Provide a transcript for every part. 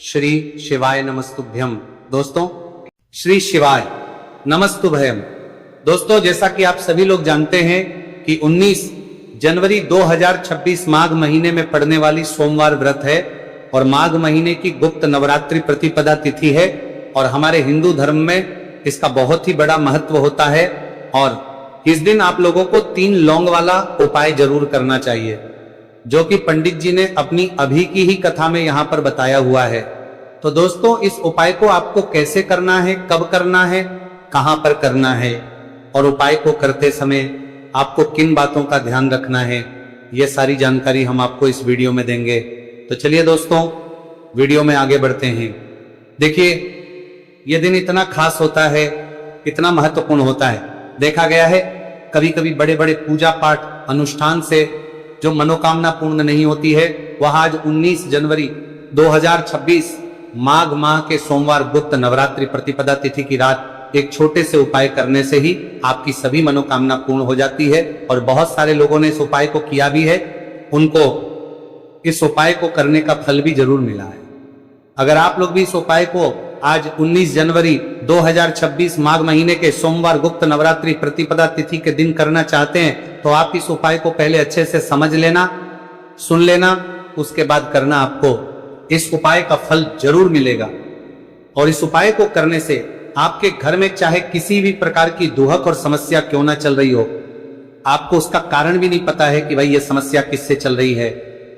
श्री शिवाय नमस्तुभ्यम। दोस्तों, श्री शिवाय नमस्तुभयम। दोस्तों, जैसा कि आप सभी लोग जानते हैं कि 19 जनवरी 2026 माघ महीने में पड़ने वाली सोमवार व्रत है और माघ महीने की गुप्त नवरात्रि प्रतिपदा तिथि है और हमारे हिंदू धर्म में इसका बहुत ही बड़ा महत्व होता है। और इस दिन आप लोगों को 3 लौंग वाला उपाय जरूर करना चाहिए, जो कि पंडित जी ने अपनी अभी की ही कथा में यहां पर बताया हुआ है। तो दोस्तों, इस उपाय को आपको कैसे करना है, कब करना है, कहां पर करना है और उपाय को करते समय आपको किन बातों का ध्यान रखना है, यह सारी जानकारी हम आपको इस वीडियो में देंगे। तो चलिए दोस्तों, वीडियो में आगे बढ़ते हैं। देखिए, यह दिन इतना खास होता है, इतना महत्वपूर्ण होता है। देखा गया है कभी कभी बड़े बड़े पूजा पाठ अनुष्ठान से जो मनोकामना पूर्ण नहीं होती है, वह आज 19 जनवरी 2026 माघ माह के सोमवार गुप्त नवरात्रि प्रतिपदा तिथि की रात एक छोटे से उपाय करने से ही आपकी सभी मनोकामना पूर्ण हो जाती है। और बहुत सारे लोगों ने इस उपाय को किया भी है, उनको इस उपाय को करने का फल भी जरूर मिला है। अगर आप लोग भी इस उपाय को आज 19 जनवरी 2026 माघ महीने के सोमवार गुप्त नवरात्रि प्रतिपदा तिथि के दिन करना चाहते हैं, तो आप इस उपाय को पहले अच्छे से समझ लेना, सुन लेना, उसके बाद करना। आपको इस उपाय का फल जरूर मिलेगा। और इस उपाय को करने से आपके घर में चाहे किसी भी प्रकार की दुहक और समस्या क्यों ना चल रही हो, आपको उसका कारण भी नहीं पता है कि भाई ये समस्या किससे चल रही है,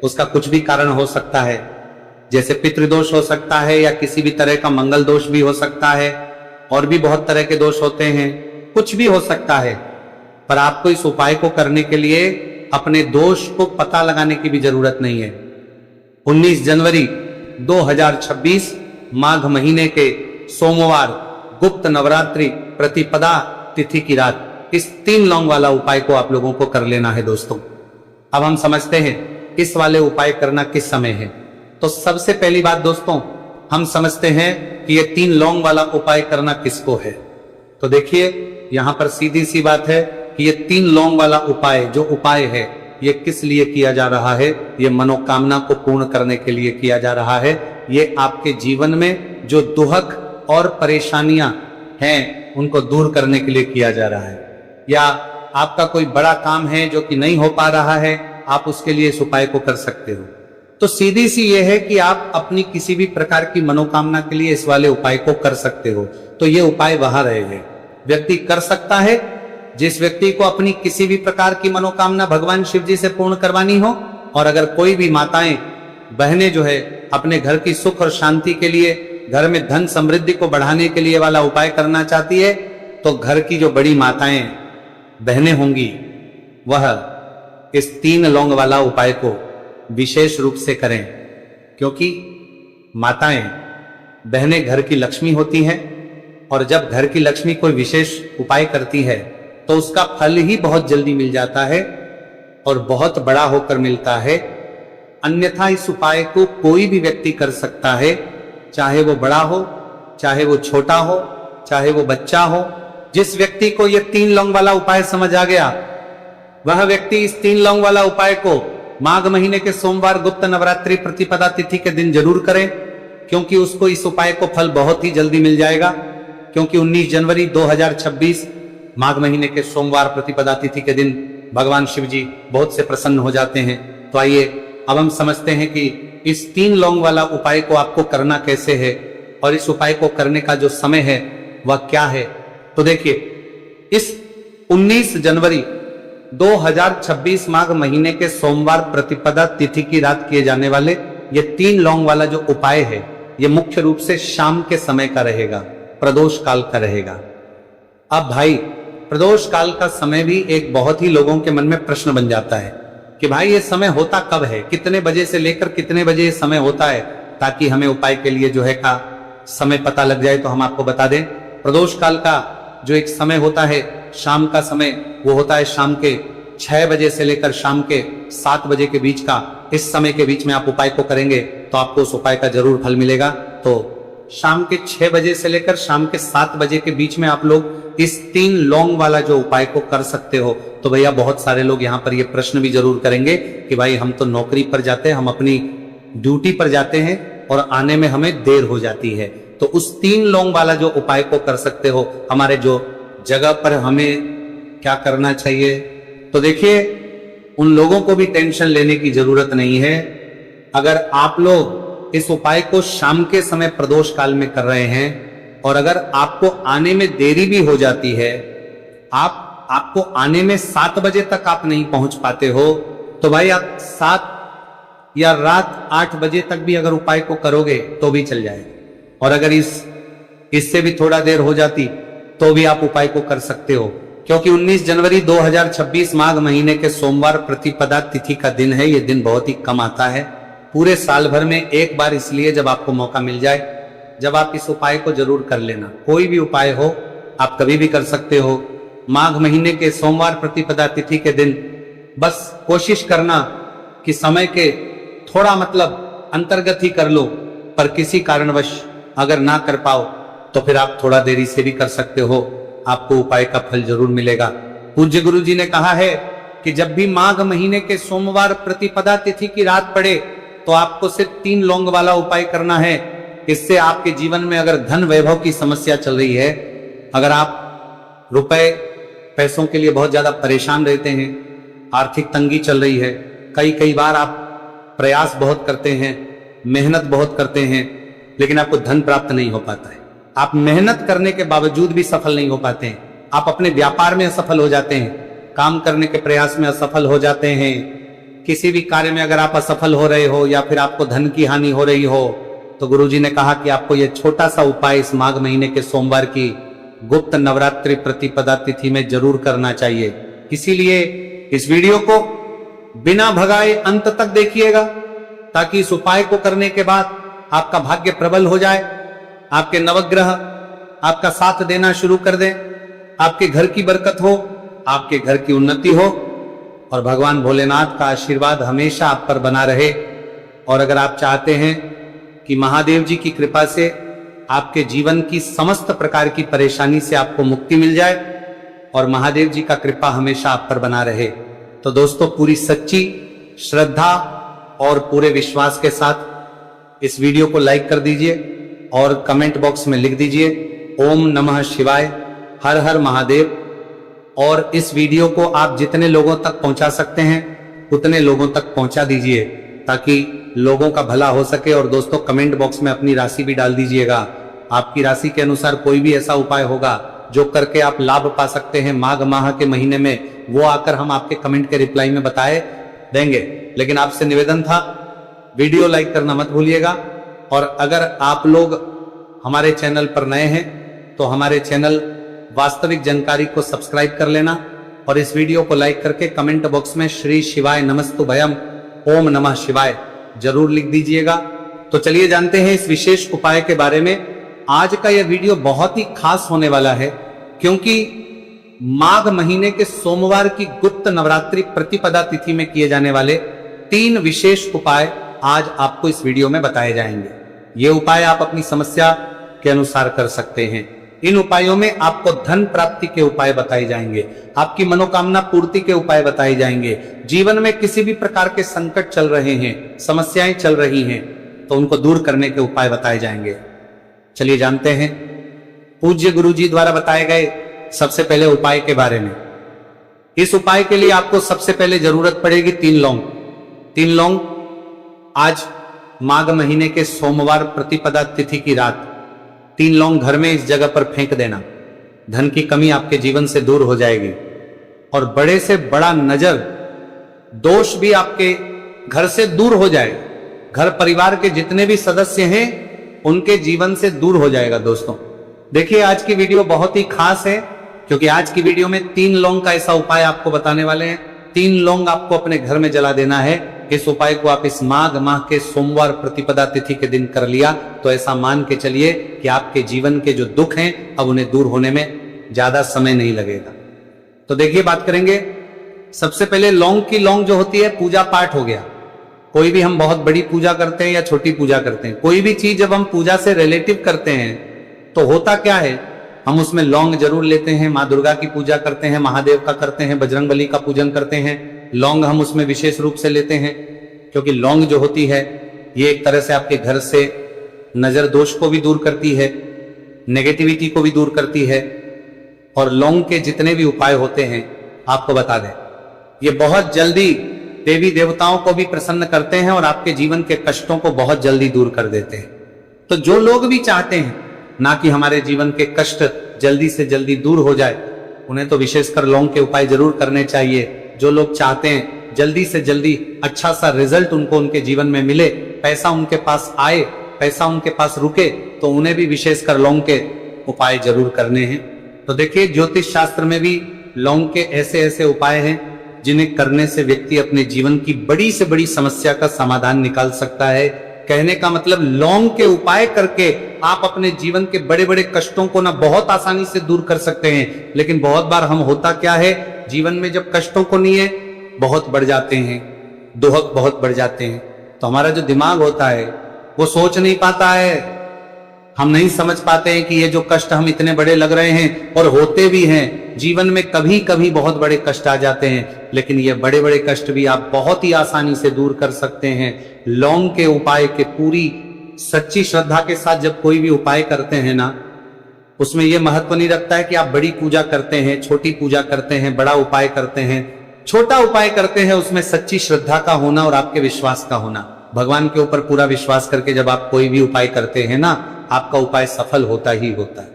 उसका कुछ भी कारण हो सकता है, जैसे पितृदोष हो सकता है या किसी भी तरह का मंगल दोष भी हो सकता है, और भी बहुत तरह के दोष होते हैं, कुछ भी हो सकता है। पर आपको इस उपाय को करने के लिए अपने दोष को पता लगाने की भी जरूरत नहीं है। 19 जनवरी 2026 माघ महीने के सोमवार गुप्त नवरात्रि प्रतिपदा तिथि की रात इस 3 लौंग वाला उपाय को आप लोगों को कर लेना है। दोस्तों, अब हम समझते हैं इस वाले उपाय करना किस समय है। तो सबसे पहली बात दोस्तों, हम समझते हैं कि ये 3 लौंग वाला उपाय करना किसको है। तो देखिए, यहां पर सीधी सी बात है कि ये 3 लौंग वाला उपाय जो उपाय है, ये किस लिए किया जा रहा है। ये मनोकामना को पूर्ण करने के लिए किया जा रहा है। ये आपके जीवन में जो दुहक और परेशानियां हैं, उनको दूर करने के लिए किया जा रहा है। या आपका कोई बड़ा काम है जो कि नहीं हो पा रहा है, आप उसके लिए इस उपाय को कर सकते हो। तो सीधी सी ये है कि आप अपनी किसी भी प्रकार की मनोकामना के लिए इस वाले उपाय को कर सकते हो। तो ये उपाय वहां रहेगा, व्यक्ति कर सकता है जिस व्यक्ति को अपनी किसी भी प्रकार की मनोकामना भगवान शिव जी से पूर्ण करवानी हो। और अगर कोई भी माताएं बहनें जो है अपने घर की सुख और शांति के लिए, घर में धन समृद्धि को बढ़ाने के लिए वाला उपाय करना चाहती है, तो घर की जो बड़ी माताएं बहनें होंगी, वह इस 3 लौंग वाला उपाय को विशेष रूप से करें। क्योंकि माताएं बहनें घर की लक्ष्मी होती हैं, और जब घर की लक्ष्मी कोई विशेष उपाय करती है तो उसका फल ही बहुत जल्दी मिल जाता है और बहुत बड़ा होकर मिलता है। अन्यथा इस उपाय को कोई भी व्यक्ति कर सकता है, चाहे वो बड़ा हो, चाहे वो छोटा हो, चाहे वो बच्चा हो। जिस व्यक्ति को यह 3 लौंग वाला उपाय समझ आ गया, वह व्यक्ति इस 3 लौंग वाला उपाय को माघ महीने के सोमवार गुप्त नवरात्रि प्रतिपदा तिथि के दिन जरूर करें, क्योंकि उसको इस उपाय को फल बहुत ही जल्दी मिल जाएगा। क्योंकि 19 जनवरी 2026 माघ महीने के सोमवार प्रतिपदा तिथि के दिन भगवान शिव जी बहुत से प्रसन्न हो जाते हैं। तो आइए अब हम समझते हैं कि इस 3 लौंग वाला उपाय को आपको करना कैसे है और इस उपाय को करने का जो समय है वह क्या है। तो देखिए, इस 19 जनवरी 2026 माघ महीने के सोमवार प्रतिपदा तिथि की रात किए जाने वाले ये 3 लौंग वाला जो उपाय है, ये मुख्य रूप से शाम के समय का रहेगा, प्रदोष काल का रहेगा। अब भाई, प्रदोष काल का समय भी एक बहुत ही लोगों के मन में प्रश्न बन जाता है कि भाई ये समय होता कब है, कितने बजे से लेकर कितने बजे ये समय होता है, ताकि हमें उपाय के लिए जो है का समय पता लग जाए। तो हम आपको बता दें, प्रदोष काल का जो एक समय होता है, शाम का समय, वो होता है शाम के 6 बजे से लेकर शाम के 7 बजे के बीच का। इस समय के बीच में आप उपाय को करेंगे तो आपको उस उपाय का जरूर फल मिलेगा। तो शाम के 6 बजे से लेकर शाम के 7 बजे के बीच में आप लोग इस 3 लौंग वाला जो उपाय को कर सकते हो। तो भैया, बहुत सारे लोग यहाँ पर ये प्रश्न भी जरूर करेंगे कि भाई हम तो नौकरी पर जाते हैं, हम अपनी ड्यूटी पर जाते हैं, और आने में हमें देर हो जाती है। तो उस 3 लौंग वाला जो उपाय को कर सकते हो हमारे जो जगह पर, हमें क्या करना चाहिए। तो देखिए, उन लोगों को भी टेंशन लेने की जरूरत नहीं है। अगर आप लोग इस उपाय को शाम के समय प्रदोष काल में कर रहे हैं और अगर आपको आने में देरी भी हो जाती है, आपको आने में 7 बजे तक आप नहीं पहुंच पाते हो, तो भाई आप 7 या रात 8 बजे तक भी अगर उपाय को करोगे तो भी चल जाएगा। और अगर इससे भी थोड़ा देर हो जाती तो भी आप उपाय को कर सकते हो, क्योंकि 19 जनवरी 2026 माघ महीने के सोमवार प्रतिपदा तिथि का दिन है। ये दिन बहुत ही कम आता है, पूरे साल भर में एक बार, इसलिए जब आपको मौका मिल जाए, जब आप इस उपाय को जरूर कर लेना। कोई भी उपाय हो आप कभी भी कर सकते हो। माघ महीने के सोमवार प्रतिपदा तिथि के दिन बस कोशिश करना कि समय के थोड़ा अंतर्गत ही कर लो, पर किसी कारणवश अगर ना कर पाओ तो फिर आप थोड़ा देरी से भी कर सकते हो, आपको उपाय का फल जरूर मिलेगा। पूज्य गुरु जी ने कहा है कि जब भी माघ महीने के सोमवार प्रतिपदा तिथि की रात पड़े तो आपको सिर्फ 3 लौंग वाला उपाय करना है। इससे आपके जीवन में अगर धन वैभव की समस्या चल रही है, अगर आप रुपए पैसों के लिए बहुत ज्यादा परेशान रहते हैं, आर्थिक तंगी चल रही है, कई बार आप प्रयास बहुत करते हैं, मेहनत बहुत करते हैं, लेकिन आपको धन प्राप्त नहीं हो पाता है, आप मेहनत करने के बावजूद भी सफल नहीं हो पाते हैं, आप अपने व्यापार में असफल हो जाते हैं, काम करने के प्रयास में असफल हो जाते हैं, किसी भी कार्य में अगर आप असफल हो रहे हो या फिर आपको धन की हानि हो रही हो, तो गुरुजी ने कहा कि आपको यह छोटा सा उपाय इस माघ महीने के सोमवार की गुप्त नवरात्रि प्रतिपदा तिथि में जरूर करना चाहिए। इसीलिए इस वीडियो को बिना भगाए अंत तक देखिएगा, ताकि इस उपाय को करने के बाद आपका भाग्य प्रबल हो जाए, आपके नवग्रह आपका साथ देना शुरू कर दें, आपके घर की बरकत हो, आपके घर की उन्नति हो और भगवान भोलेनाथ का आशीर्वाद हमेशा आप पर बना रहे। और अगर आप चाहते हैं कि महादेव जी की कृपा से आपके जीवन की समस्त प्रकार की परेशानी से आपको मुक्ति मिल जाए और महादेव जी का कृपा हमेशा आप पर बना रहे, तो दोस्तों पूरी सच्ची श्रद्धा और पूरे विश्वास के साथ इस वीडियो को लाइक कर दीजिए और कमेंट बॉक्स में लिख दीजिए ओम नमः शिवाय, हर हर महादेव। और इस वीडियो को आप जितने लोगों तक पहुंचा सकते हैं उतने लोगों तक पहुंचा दीजिए, ताकि लोगों का भला हो सके। और दोस्तों कमेंट बॉक्स में अपनी राशि भी डाल दीजिएगा, आपकी राशि के अनुसार कोई भी ऐसा उपाय होगा जो करके आप लाभ पा सकते हैं माघ माह के महीने में, वो आकर हम आपके कमेंट के रिप्लाई में बताए देंगे। लेकिन आपसे निवेदन था, वीडियो लाइक करना मत भूलिएगा। और अगर आप लोग हमारे चैनल पर नए हैं तो हमारे चैनल वास्तविक जानकारी को सब्सक्राइब कर लेना और इस वीडियो को लाइक करके कमेंट बॉक्स में श्री शिवाय नमस्तुभयम ओम नमः शिवाय जरूर लिख दीजिएगा। तो चलिए जानते हैं इस विशेष उपाय के बारे में। आज का यह वीडियो बहुत ही खास होने वाला है, क्योंकि माघ महीने के सोमवार की गुप्त नवरात्रि प्रतिपदा तिथि में किए जाने वाले 3 विशेष उपाय आज आपको इस वीडियो में बताए जाएंगे। ये उपाय आप अपनी समस्या के अनुसार कर सकते हैं। इन उपायों में आपको धन प्राप्ति के उपाय बताए जाएंगे, आपकी मनोकामना पूर्ति के उपाय बताए जाएंगे। जीवन में किसी भी प्रकार के संकट चल रहे हैं, समस्याएं चल रही हैं, तो उनको दूर करने के उपाय बताए जाएंगे। चलिए जानते हैं पूज्य गुरु जी द्वारा बताए गए सबसे पहले उपाय के बारे में। इस उपाय के लिए आपको सबसे पहले जरूरत पड़ेगी 3 लौंग। 3 लौंग आज माघ महीने के सोमवार प्रतिपदा तिथि की रात 3 लौंग घर में इस जगह पर फेंक देना। धन की कमी आपके जीवन से दूर हो जाएगी और बड़े से बड़ा नजर दोष भी आपके घर से दूर हो जाएगा। घर परिवार के जितने भी सदस्य हैं उनके जीवन से दूर हो जाएगा। दोस्तों देखिए आज की वीडियो बहुत ही खास है, क्योंकि आज की वीडियो में 3 लौंग का ऐसा उपाय आपको बताने वाले हैं। 3 लौंग आपको अपने घर में जला देना है। इस उपाय को आप इस माघ माह के सोमवार प्रतिपदा तिथि के दिन कर लिया तो ऐसा मान के चलिए कि आपके जीवन के जो दुख हैं अब उन्हें दूर होने में ज्यादा समय नहीं लगेगा। तो देखिए बात करेंगे सबसे पहले लौंग की। लौंग जो होती है पूजा पाठ हो गया, कोई भी हम बहुत बड़ी पूजा करते हैं या छोटी पूजा करते हैं, कोई भी चीज जब हम पूजा से रिलेटिव करते हैं तो होता क्या है, हम उसमें लौंग जरूर लेते हैं। माँ दुर्गा की पूजा करते हैं, महादेव का करते हैं, बजरंगबली का पूजन करते हैं, लौंग हम उसमें विशेष रूप से लेते हैं, क्योंकि लौंग जो होती है ये एक तरह से आपके घर से नजर दोष को भी दूर करती है, नेगेटिविटी को भी दूर करती है। और लौंग के जितने भी उपाय होते हैं आपको बता दें, ये बहुत जल्दी देवी देवताओं को भी प्रसन्न करते हैं और आपके जीवन के कष्टों को बहुत जल्दी दूर कर देते हैं। तो जो लोग भी चाहते हैं ना कि हमारे जीवन के कष्ट जल्दी से जल्दी दूर हो जाए, उन्हें तो विशेषकर लौंग के उपाय जरूर करने चाहिए। जो लोग चाहते हैं जल्दी से जल्दी अच्छा सा रिजल्ट उनको उनके जीवन में मिले, पैसा उनके पास आए, पैसा उनके पास रुके, तो उन्हें भी विशेषकर लौंग के उपाय जरूर करने हैं। तो देखिए, ज्योतिष शास्त्र में भी लौंग के ऐसे ऐसे उपाय हैं जिन्हें करने से व्यक्ति अपने जीवन की बड़ी से बड़ी समस्या का समाधान निकाल सकता है। कहने का मतलब, लौंग के उपाय करके आप अपने जीवन के बड़े बड़े कष्टों को ना बहुत आसानी से दूर कर सकते हैं। लेकिन बहुत बार हम होता क्या है, जीवन में जब कष्टों को लिए बहुत बढ़ जाते हैं, दुहक बहुत बढ़ जाते हैं, तो हमारा जो दिमाग होता है वो सोच नहीं पाता है। हम नहीं समझ पाते हैं कि ये जो कष्ट हम इतने बड़े लग रहे हैं, और होते भी हैं जीवन में, कभी कभी बहुत बड़े कष्ट आ जाते हैं, लेकिन ये बड़े बड़े कष्ट भी आप बहुत ही आसानी से दूर कर सकते हैं लौंग के उपाय के। पूरी सच्ची श्रद्धा के साथ जब कोई भी उपाय करते हैं ना, उसमें यह महत्व नहीं रखता है कि आप बड़ी पूजा करते हैं, छोटी पूजा करते हैं, बड़ा उपाय करते हैं, छोटा उपाय करते हैं, उसमें सच्ची श्रद्धा का होना और आपके विश्वास का होना। भगवान के ऊपर पूरा विश्वास करके जब आप कोई भी उपाय करते हैं ना, आपका उपाय सफल होता ही होता है।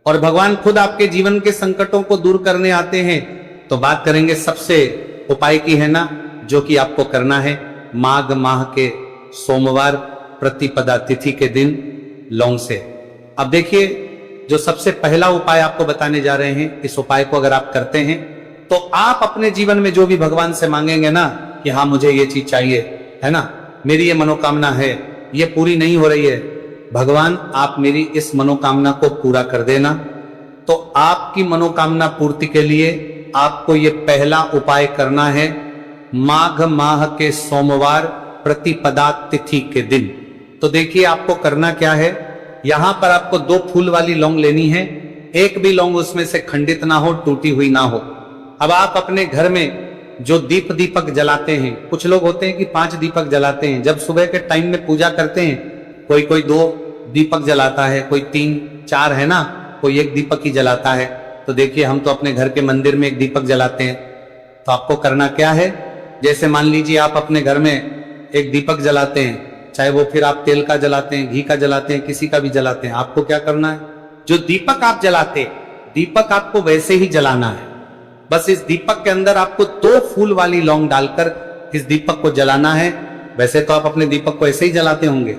और भगवान खुद आपके जीवन के संकटों को दूर करने आते हैं। तो बात करेंगे सबसे उपाय की है ना, जो कि आपको करना है माघ माह के सोमवार प्रतिपदा तिथि के दिन लौंग से। अब देखिए, जो सबसे पहला उपाय आपको बताने जा रहे हैं, इस उपाय को अगर आप करते हैं तो आप अपने जीवन में जो भी भगवान से मांगेंगे ना कि हाँ मुझे ये चीज चाहिए, है ना, मेरी ये मनोकामना है, ये पूरी नहीं हो रही है, भगवान आप मेरी इस मनोकामना को पूरा कर देना। तो आपकी मनोकामना पूर्ति के लिए आपको ये पहला उपाय करना है माघ माह के सोमवार प्रतिपदा तिथि के दिन। तो देखिए, आपको करना क्या है, यहां पर आपको 2 फूल वाली लौंग लेनी है। एक भी लौंग उसमें से खंडित ना हो, टूटी हुई ना हो। अब आप अपने घर में जो दीपक जलाते हैं, कुछ लोग होते हैं कि 5 दीपक जलाते हैं। जब सुबह के टाइम में पूजा करते हैं, कोई 2 दीपक जलाता है, कोई 3-4 है ना, कोई 1 दीपक ही जलाता है। तो देखिए, हम तो अपने घर के मंदिर में 1 दीपक जलाते हैं। तो आपको करना क्या है, जैसे मान लीजिए आप अपने घर में 1 दीपक जलाते हैं, चाहे वो फिर आप तेल का जलाते हैं, घी का जलाते हैं, किसी का भी जलाते हैं, आपको क्या करना है, जो दीपक आप जलाते, दीपक आपको वैसे ही जलाना है। बस इस दीपक के अंदर आपको 2 फूल वाली लौंग डालकर इस दीपक को जलाना है। वैसे तो आप अपने दीपक को ऐसे ही जलाते होंगे,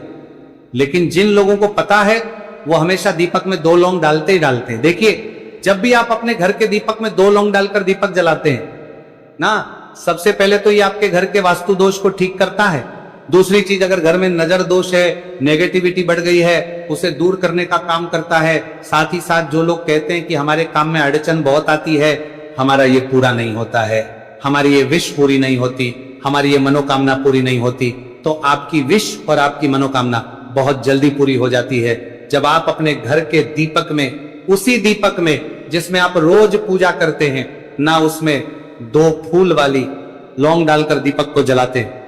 लेकिन जिन लोगों को पता है वो हमेशा दीपक में 2 लौंग डालते ही डालते हैं। देखिए, जब भी आप अपने घर के दीपक में 2 लौंग डालकर दीपक जलाते हैं ना, सबसे पहले तो ये आपके घर के वास्तु दोष को ठीक करता है। दूसरी चीज, अगर घर में नजर दोष है, नेगेटिविटी बढ़ गई है, उसे दूर करने का काम करता है। साथ ही साथ जो लोग कहते हैं कि हमारे काम में अड़चन बहुत आती है, हमारा ये पूरा नहीं होता है, हमारी ये विश पूरी नहीं होती, हमारी ये मनोकामना पूरी नहीं होती, तो आपकी विश और आपकी मनोकामना बहुत जल्दी पूरी हो जाती है जब आप अपने घर के दीपक में, उसी दीपक में जिसमें आप रोज पूजा करते हैं ना, उसमें 2 फूल वाली लौंग डालकर दीपक को जलाते हैं।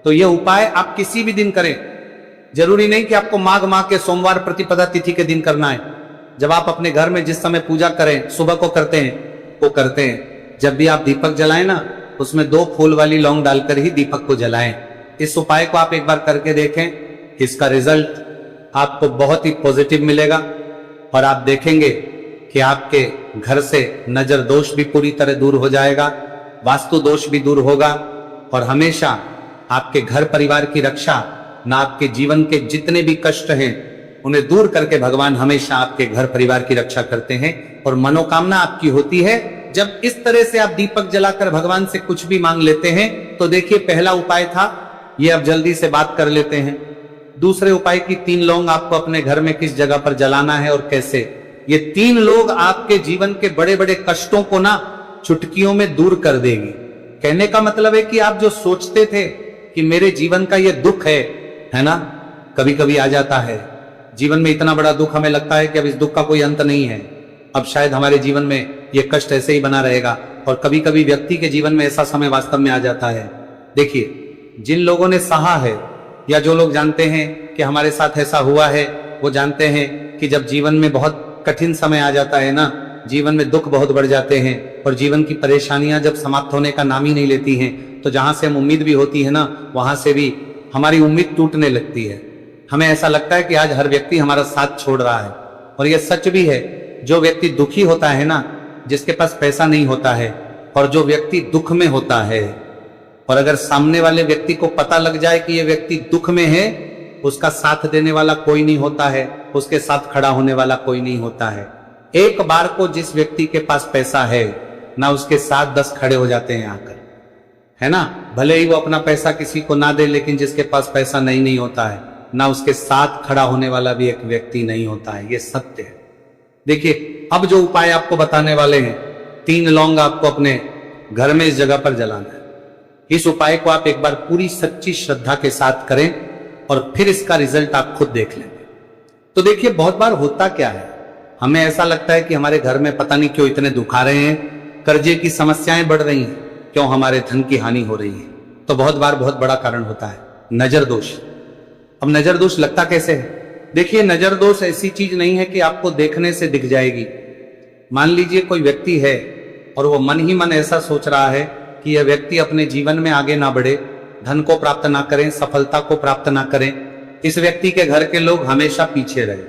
तो यह उपाय आप किसी भी दिन करें, जरूरी नहीं कि आपको माघ माह के सोमवार प्रतिपदा तिथि के दिन करना है। जब आप अपने घर में जिस समय पूजा करें, सुबह को करते हैं, वो करते हैं। जब भी आप दीपक जलाएं ना, उसमें 2 फूल वाली लौंग डालकर ही दीपक को जलाएं। इस उपाय को आप एक बार करके देखें, इसका रिजल्ट आपको बहुत ही पॉजिटिव मिलेगा और आप देखेंगे कि आपके घर से नजर दोष भी पूरी तरह दूर हो जाएगा, वास्तु दोष भी दूर होगा, और हमेशा आपके घर परिवार की रक्षा, ना आपके जीवन के जितने भी कष्ट हैं उन्हें दूर करके भगवान हमेशा आपके घर परिवार की रक्षा करते हैं और मनोकामना आपकी होती है। जब इस तरह से आप दीपक जलाकर भगवान से कुछ भी मांग लेते हैं, तो देखिए, पहला उपाय था ये, अब जल्दी से बात कर लेते हैं। दूसरे उपाय की 3 लौंग आपको अपने घर में किस जगह पर जलाना है और कैसे। ये 3 लोग आपके जीवन के बड़े बड़े कष्टों को ना चुटकियों में दूर कर देगी। कहने का मतलब है कि आप जो सोचते थे कि मेरे जीवन का ये दुख है ना, कभी कभी आ जाता है जीवन में इतना बड़ा दुख, हमें लगता है कि अब इस दुख का कोई अंत नहीं है, अब शायद हमारे जीवन में ये कष्ट ऐसे ही बना रहेगा। और कभी कभी व्यक्ति के जीवन में ऐसा समय वास्तव में आ जाता है। देखिए, जिन लोगों ने सहा है या जो लोग जानते हैं कि हमारे साथ ऐसा हुआ है, वो जानते हैं कि जब जीवन में बहुत कठिन समय आ जाता है ना, जीवन में दुख बहुत बढ़ जाते हैं और जीवन की परेशानियां जब समाप्त होने का नाम ही नहीं लेती हैं, तो जहां से हम उम्मीद भी होती है ना, वहां से भी हमारी उम्मीद टूटने लगती है। हमें ऐसा लगता है कि आज हर व्यक्ति हमारा साथ छोड़ रहा है। और यह सच भी है। जो व्यक्ति दुखी होता है ना, जिसके पास पैसा नहीं होता है, और जो व्यक्ति दुख में होता है, और अगर सामने वाले व्यक्ति को पता लग जाए कि यह व्यक्ति दुख में है, उसका साथ देने वाला कोई नहीं होता है, उसके साथ खड़ा होने वाला कोई नहीं होता है। एक बार को जिस व्यक्ति के पास पैसा है ना, उसके साथ 10 खड़े हो जाते हैं आकर, है ना। भले ही वो अपना पैसा किसी को ना दे, लेकिन जिसके पास पैसा नहीं होता है ना, उसके साथ खड़ा होने वाला भी एक व्यक्ति नहीं होता है। ये सत्य है। देखिए, अब जो उपाय आपको बताने वाले हैं, 3 लौंग आपको अपने घर में इस जगह पर जलाना है। इस उपाय को आप एक बार पूरी सच्ची श्रद्धा के साथ करें और फिर इसका रिजल्ट आप खुद देख लेंगे। तो देखिए, बहुत बार होता क्या है, हमें ऐसा लगता है कि हमारे घर में पता नहीं क्यों इतने दुख आ रहे हैं, कर्जे की समस्याएं बढ़ रही हैं, क्यों हमारे धन की हानि हो रही है। तो बहुत बार बहुत बड़ा कारण होता है नजर दोष। अब नजर दोष लगता कैसे है? देखिए, नजर दोष ऐसी चीज नहीं है कि आपको देखने से दिख जाएगी। मान लीजिए कोई व्यक्ति है और वो मन ही मन ऐसा सोच रहा है कि यह व्यक्ति अपने जीवन में आगे ना बढ़े, धन को प्राप्त ना करें, सफलता को प्राप्त ना करें, इस व्यक्ति के घर के लोग हमेशा पीछे रहे।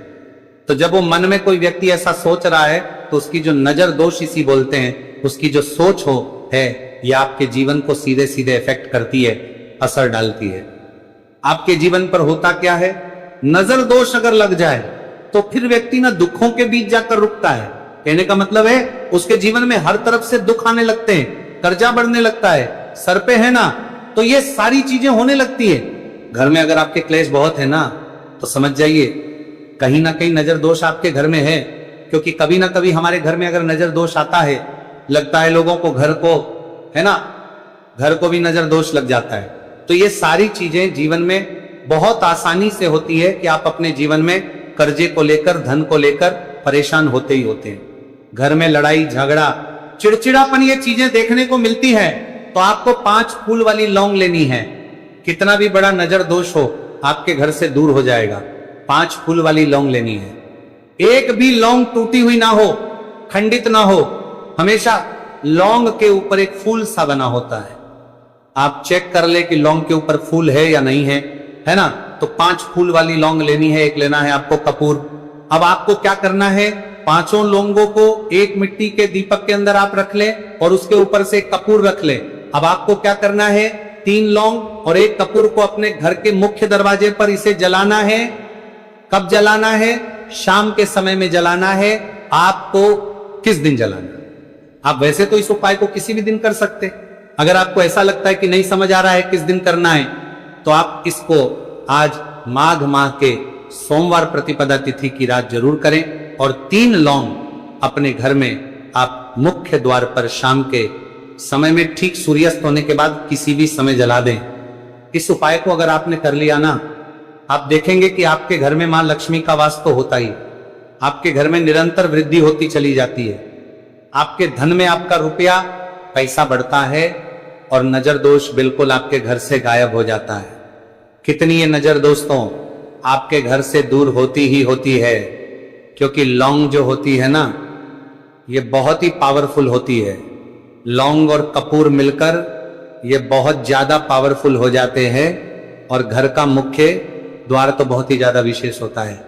तो जब वो मन में कोई व्यक्ति ऐसा सोच रहा है, तो उसकी जो नजर दोष इसी बोलते हैं, उसकी जो सोच है, ये आपके जीवन को सीधे सीधे इफेक्ट करती है, असर डालती है। आपके जीवन पर होता क्या है, नजर दोष अगर लग जाए तो फिर व्यक्ति ना दुखों के बीच जाकर रुकता है। कहने का मतलब है, उसके जीवन में हर तरफ से दुख आने लगते हैं, कर्जा बढ़ने लगता है, सर पे है ना, तो ये सारी चीजें होने लगती है। घर में अगर आपके क्लेश बहुत है ना, तो समझ जाइए कहीं ना कहीं नजर दोष आपके घर में है। क्योंकि कभी ना कभी हमारे घर में अगर नजर दोष आता है, लगता है लोगों को, घर को, है ना, घर को भी नजर दोष लग जाता है। तो ये सारी चीजें जीवन में बहुत आसानी से होती है कि आप अपने जीवन में कर्जे को लेकर, धन को लेकर परेशान होते ही होते हैं। घर में लड़ाई झगड़ा, चिड़चिड़ापन, ये चीजें देखने को मिलती है। तो आपको 5 फूल वाली लौंग लेनी है। कितना भी बड़ा नजर दोष हो, आपके घर से दूर हो जाएगा। 5 फूल वाली लौंग लेनी है। एक भी लौंग टूटी हुई ना हो, खंडित ना हो, हमेशा लौंग के ऊपर एक फूल सा बना होता है। आप चेक कर ले कि लौंग के ऊपर फूल है या नहीं है ना। तो 5 फूल वाली लौंग लेनी है। एक लेना है आपको कपूर। अब आपको क्या करना है, 5 लौंगों को एक मिट्टी के दीपक के अंदर आप रख ले और उसके ऊपर से कपूर रख ले। अब आपको क्या करना है, 3 लौंग और 1 कपूर को अपने घर के मुख्य दरवाजे पर इसे जलाना है। कब जलाना है? शाम के समय में जलाना है। आपको किस दिन जलाना है? आप वैसे तो इस उपाय को किसी भी दिन कर सकते। अगर आपको ऐसा लगता है कि नहीं समझ आ रहा है किस दिन करना है, तो आप इसको आज माघ माह के सोमवार प्रतिपदा तिथि की रात जरूर करें और 3 लौंग अपने घर में आप मुख्य द्वार पर शाम के समय में, ठीक सूर्यास्त होने के बाद किसी भी समय जला दें। इस उपाय को अगर आपने कर लिया ना, आप देखेंगे कि आपके घर में मां लक्ष्मी का वास तो होता ही, आपके घर में निरंतर वृद्धि होती चली जाती है। आपके धन में आपका रुपया पैसा बढ़ता है और नजर दोष बिल्कुल आपके घर से गायब हो जाता है। कितनी ये नजर दोस्तों आपके घर से दूर होती ही होती है, क्योंकि लौंग जो होती है ना, ये बहुत ही पावरफुल होती है। लौंग और कपूर मिलकर ये बहुत ज्यादा पावरफुल हो जाते हैं और घर का मुख्य द्वार तो बहुत ही ज्यादा विशेष होता है।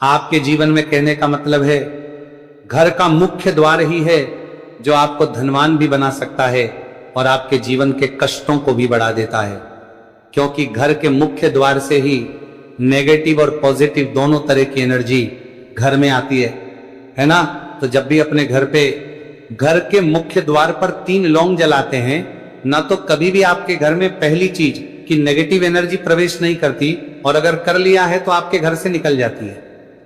आपके जीवन में कहने का मतलब है, घर का मुख्य द्वार ही है जो आपको धनवान भी बना सकता है और आपके जीवन के कष्टों को भी बढ़ा देता है। क्योंकि घर के मुख्य द्वार से ही नेगेटिव और पॉजिटिव दोनों तरह की एनर्जी घर में आती है ना। तो जब भी अपने घर पे, घर के मुख्य द्वार पर 3 लौंग जलाते हैं ना, तो कभी भी आपके घर में पहली चीज कि नेगेटिव एनर्जी प्रवेश नहीं करती, और अगर कर लिया है तो आपके घर से निकल जाती है।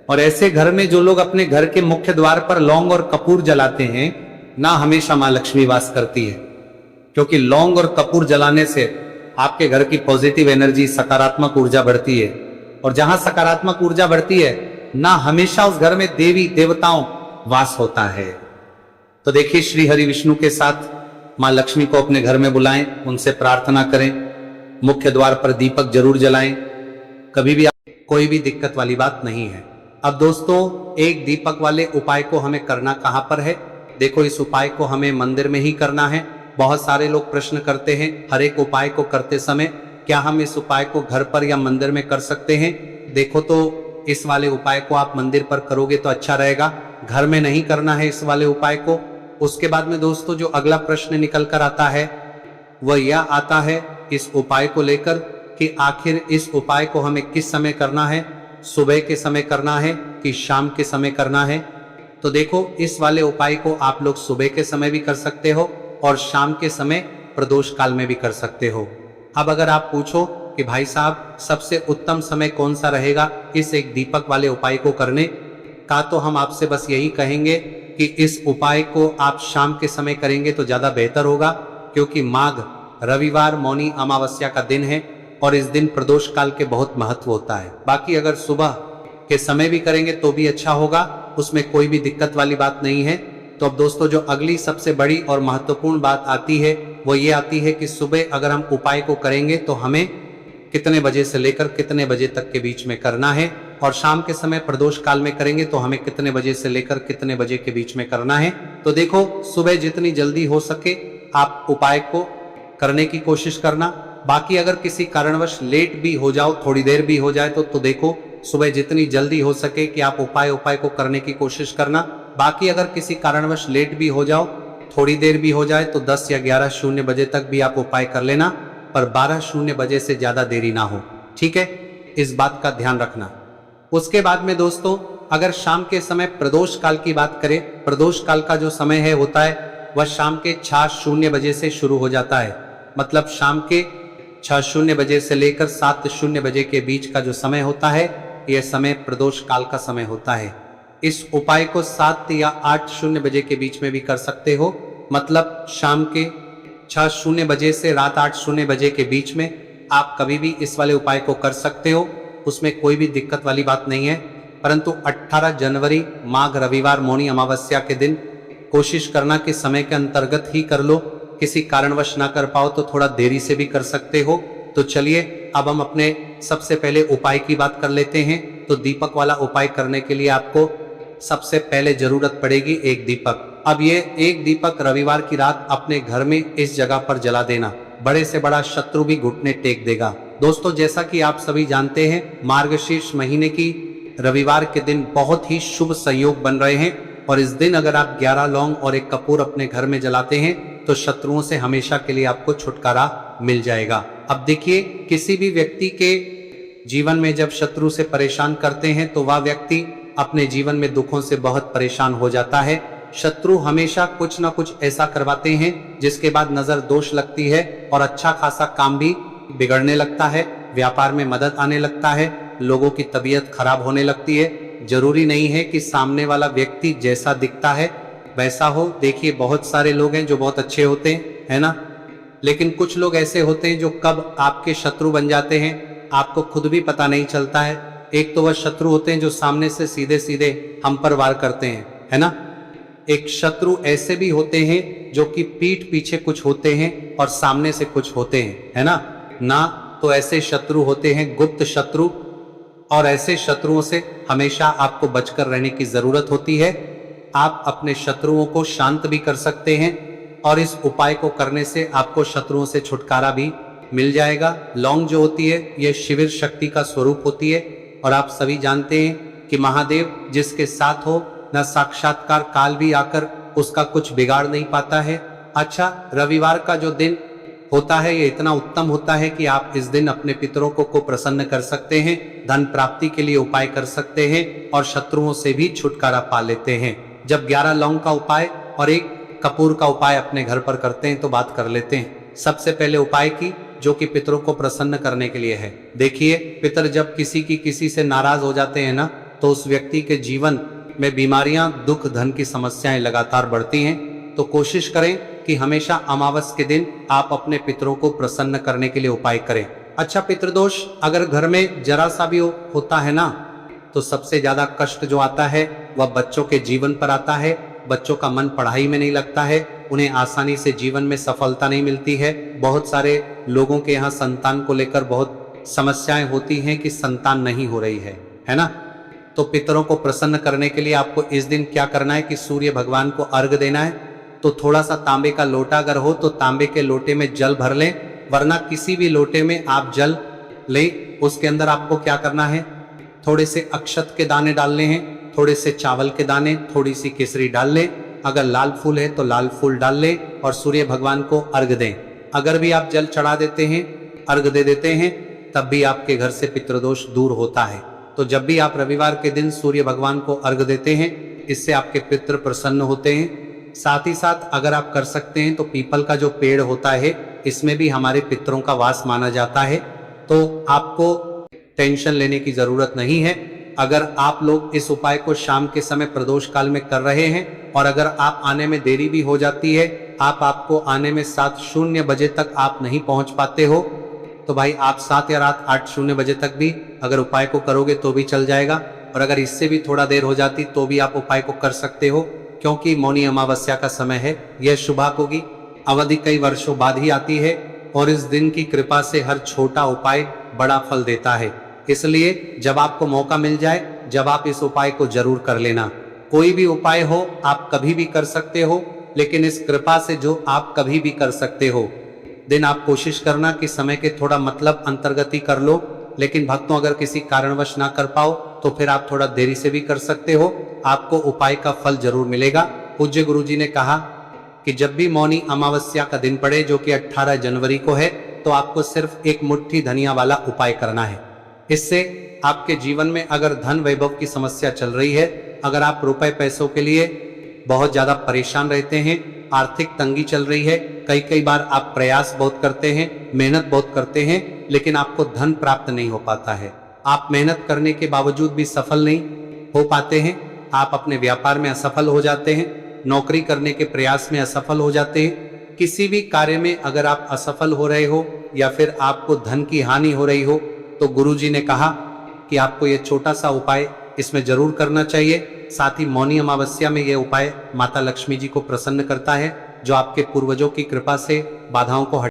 और ऐसे घर में जो लोग अपने घर के मुख्य द्वार पर लौंग और कपूर जलाते हैं ना, हमेशा मां लक्ष्मी वास करती है। क्योंकि लौंग और कपूर जलाने से आपके घर की पॉजिटिव एनर्जी, सकारात्मक ऊर्जा बढ़ती है, और जहां सकारात्मक ऊर्जा बढ़ती है ना, हमेशा उस घर में देवी देवताओं वास होता है। तो देखिए, श्री हरि विष्णु के साथ मां लक्ष्मी को अपने घर में बुलाएं, उनसे प्रार्थना करें, मुख्य द्वार पर दीपक जरूर जलाएं कभी भी कोई भी दिक्कत वाली बात नहीं है। अब दोस्तों, एक दीपक वाले उपाय को हमें करना कहाँ पर है? देखो, इस उपाय को हमें मंदिर में ही करना है। बहुत सारे लोग प्रश्न करते हैं हर एक उपाय को करते समय, क्या हम इस उपाय को घर पर या मंदिर में कर सकते हैं? देखो, तो इस वाले उपाय को आप मंदिर पर करोगे तो अच्छा रहेगा, घर में नहीं करना है इस वाले उपाय को। उसके बाद में दोस्तों, जो अगला प्रश्न निकल कर आता है वह यह आता है इस उपाय को लेकर कि आखिर इस उपाय को हमें किस समय करना है, सुबह के समय करना है कि शाम के समय करना है? तो देखो, इस वाले उपाय को आप लोग सुबह के समय भी कर सकते हो और शाम के समय प्रदोष काल में भी कर सकते हो। अब अगर आप पूछो कि भाई साहब, सबसे उत्तम समय कौन सा रहेगा इस एक दीपक वाले उपाय को करने का, तो हम आपसे बस यही कहेंगे कि इस उपाय को आप शाम के समय करेंगे तो ज्यादा बेहतर होगा, क्योंकि माघ रविवार मौनी अमावस्या का दिन है और इस दिन प्रदोष काल के बहुत महत्व होता है। बाकी अगर सुबह के समय भी करेंगे तो भी अच्छा होगा, उसमें कोई भी दिक्कत वाली बात नहीं है। तो अब दोस्तों, जो अगली सबसे बड़ी और महत्वपूर्ण बात आती है वो ये आती है कि सुबह अगर हम उपाय को करेंगे तो हमें कितने बजे से लेकर कितने बजे तक के बीच में करना है, और शाम के समय प्रदोष काल में करेंगे तो हमें कितने बजे से लेकर कितने बजे के बीच में करना है। तो देखो, सुबह जितनी जल्दी हो सके आप उपाय को करने की कोशिश करना। बाकी अगर किसी कारणवश लेट भी हो जाओ, थोड़ी देर भी हो जाए तो देखो, सुबह जितनी जल्दी हो सके कि आप उपाय को करने की कोशिश करना। बाकी अगर किसी कारणवश लेट भी हो जाओ, थोड़ी देर भी हो जाए तो 10 या 11:00 बजे तक भी आप उपाय कर लेना, पर 12:00 बजे से ज्यादा देरी ना हो, ठीक है? इस बात का ध्यान रखना। उसके बाद में दोस्तों, अगर शाम के समय प्रदोष काल की बात करें, प्रदोष काल का जो समय है होता है वह शाम के 6:00 बजे से शुरू हो जाता है। मतलब शाम के 6:00 बजे से लेकर 7:00 बजे के बीच का जो समय होता है, यह समय प्रदोष काल का समय होता है। इस उपाय को 7 या 8:00 बजे के बीच में भी कर सकते हो। मतलब शाम के 6:00 बजे से रात 8:00 बजे के बीच में आप कभी भी इस वाले उपाय को कर सकते हो, उसमें कोई भी दिक्कत वाली बात नहीं है। परंतु 18 जनवरी माघ रविवार मौनी अमावस्या के दिन कोशिश करना कि समय के अंतर्गत ही कर लो। किसी कारणवश ना कर पाओ तो थोड़ा देरी से भी कर सकते हो। तो चलिए, अब हम अपने सबसे पहले उपाय की बात कर लेते हैं। तो दीपक वाला उपाय करने के लिए आपको सबसे पहले जरूरत पड़ेगी एक दीपक। अब ये एक दीपक रविवार की रात अपने घर में इस जगह पर जला देना, बड़े से बड़ा शत्रु भी घुटने टेक देगा। दोस्तों, जैसा कि आप सभी जानते हैं, मार्गशीर्ष महीने की रविवार के दिन बहुत ही शुभ संयोग बन रहे हैं, और इस दिन अगर आप 11 लौंग और एक कपूर अपने घर में जलाते हैं तो शत्रुओं से हमेशा के लिए आपको छुटकारा मिल जाएगा। अब देखिए, किसी भी व्यक्ति के जीवन में जब शत्रु से परेशान करते हैं तो वह व्यक्ति अपने जीवन में दुखों से बहुत परेशान हो जाता है। शत्रु हमेशा कुछ ना कुछ ऐसा करवाते हैं जिसके बाद नजर दोष लगती है और अच्छा खासा काम भी बिगड़ने लगता है, व्यापार में मदद आने लगता है, लोगों की तबीयत खराब होने लगती है। जरूरी नहीं है कि सामने वाला व्यक्ति जैसा दिखता है वैसा हो। देखिए, बहुत सारे लोग हैं जो बहुत अच्छे होते हैं, है ना, लेकिन कुछ लोग ऐसे होते हैं जो कब आपके शत्रु बन जाते हैं आपको खुद भी पता नहीं चलता है। एक तो वह शत्रु होते हैं जो सामने से सीधे सीधे हम पर वार करते हैं, है ना। एक शत्रु ऐसे भी होते हैं जो कि पीठ पीछे कुछ होते हैं और सामने से कुछ होते हैं, है ना। तो ऐसे शत्रु होते हैं गुप्त शत्रु, और ऐसे शत्रुओं से हमेशा आपको बचकर रहने की जरूरत होती है। आप अपने शत्रुओं को शांत भी कर सकते हैं और इस उपाय को करने से आपको शत्रुओं से छुटकारा भी मिल जाएगा। लौंग जो होती है यह शिविर शक्ति का स्वरूप होती है, और आप सभी जानते हैं कि महादेव जिसके साथ हो न साक्षात्कार काल भी आकर उसका कुछ बिगाड़ नहीं पाता है। अच्छा, रविवार का जो दिन होता है ये इतना उत्तम होता है कि आप इस दिन अपने पितरों को प्रसन्न कर सकते हैं, धन प्राप्ति के लिए उपाय कर सकते हैं और शत्रुओं से भी छुटकारा पा लेते हैं। जब 11 लौंग का उपाय और एक कपूर का उपाय अपने घर पर करते हैं तो बात कर लेते हैं सबसे पहले उपाय की, जो कि पितरों को प्रसन्न करने के लिए है। देखिए, पितर जब किसी से नाराज हो जाते हैं ना, तो उस व्यक्ति के जीवन में बीमारियां, दुख, धन की समस्याएं लगातार बढ़ती हैं। तो कोशिश करें कि हमेशा अमावस के दिन आप अपने पितरों को प्रसन्न करने के लिए उपाय करें। अच्छा, पितृदोष अगर घर में जरा सा भी होता है ना, तो सबसे ज्यादा कष्ट जो आता है वह बच्चों के जीवन पर आता है। बच्चों का मन पढ़ाई में नहीं लगता है, उन्हें आसानी से जीवन में सफलता नहीं मिलती है। बहुत सारे लोगों के यहाँ संतान को लेकर बहुत समस्याएं होती हैं कि संतान नहीं हो रही है ना। तो पितरों को प्रसन्न करने के लिए आपको इस दिन क्या करना है कि सूर्य भगवान को अर्घ देना है। तो थोड़ा सा तांबे का लोटा अगर हो तो तांबे के लोटे में जल भर लें, वरना किसी भी लोटे में आप जल लें। उसके अंदर आपको क्या करना है, थोड़े से अक्षत के दाने डालने हैं, थोड़े से चावल के दाने, थोड़ी सी केसरी डाल लें। अगर लाल फूल है तो लाल फूल डाल लें और सूर्य भगवान को अर्घ दें। अगर भी आप जल चढ़ा देते हैं, अर्घ दे देते हैं, तब भी आपके घर से पितृदोष दूर होता है। तो जब भी आप रविवार के दिन सूर्य भगवान को अर्घ देते हैं, इससे आपके पितृ प्रसन्न होते हैं। साथ ही साथ अगर आप कर सकते हैं तो पीपल का जो पेड़ होता है, इसमें भी हमारे पितरों का वास माना जाता है, तो आपको टेंशन लेने की जरूरत नहीं है। अगर आप लोग इस उपाय को शाम के समय प्रदोष काल में कर रहे हैं और अगर आप आने में देरी भी हो जाती है, आपको आने में 7:00 बजे तक आप नहीं पहुंच पाते हो, तो भाई आप 7 या रात 8:00 बजे तक भी अगर उपाय को करोगे तो भी चल जाएगा। और अगर इससे भी थोड़ा देर हो जाती तो भी आप उपाय को कर सकते हो, क्योंकि मौनी अमावस्या का समय है। यह शुभाक होगी अवधि कई वर्षों बाद ही आती है और इस दिन की कृपा से हर छोटा उपाय बड़ा फल देता है। इसलिए जब आपको मौका मिल जाए, जब आप इस उपाय को जरूर कर लेना। कोई भी उपाय हो आप कभी भी कर सकते हो, लेकिन इस कृपा से जो आप कभी भी कर सकते हो। दिन आप कोशिश करना कि समय के थोड़ा मतलब अंतर्गति कर लो, लेकिन भक्तों अगर किसी कारणवश ना कर पाओ तो फिर आप थोड़ा देरी से भी कर सकते हो, आपको उपाय का फल जरूर मिलेगा। पूज्य गुरुजी ने कहा कि जब भी मौनी अमावस्या का दिन पड़े, जो कि 18 जनवरी को है, तो आपको सिर्फ एक मुट्ठी धनिया वाला उपाय करना है। इससे आपके जीवन में अगर धन वैभव की समस्या चल रही है, अगर आप रुपए पैसों के लिए बहुत ज्यादा परेशान रहते हैं, आर्थिक तंगी चल रही है, कई बार आप प्रयास बहुत करते हैं, मेहनत बहुत करते हैं, लेकिन आपको धन प्राप्त नहीं हो पाता है, आप मेहनत करने के बावजूद भी सफल नहीं हो पाते हैं, आप अपने व्यापार में असफल हो जाते हैं, नौकरी करने के प्रयास में असफल हो जाते हैं, किसी भी कार्य में अगर आप असफल हो रहे हो या फिर आपको धन की हानि हो रही हो, तो गुरुजी ने कहा कि आपको ये छोटा सा उपाय इसमें जरूर करना चाहिए। साथ ही मौनी अमावस्या में यह उपाय माता लक्ष्मी जी को प्रसन्न करता है, जो आपके पूर्वजों की कृपा से बाधाओं को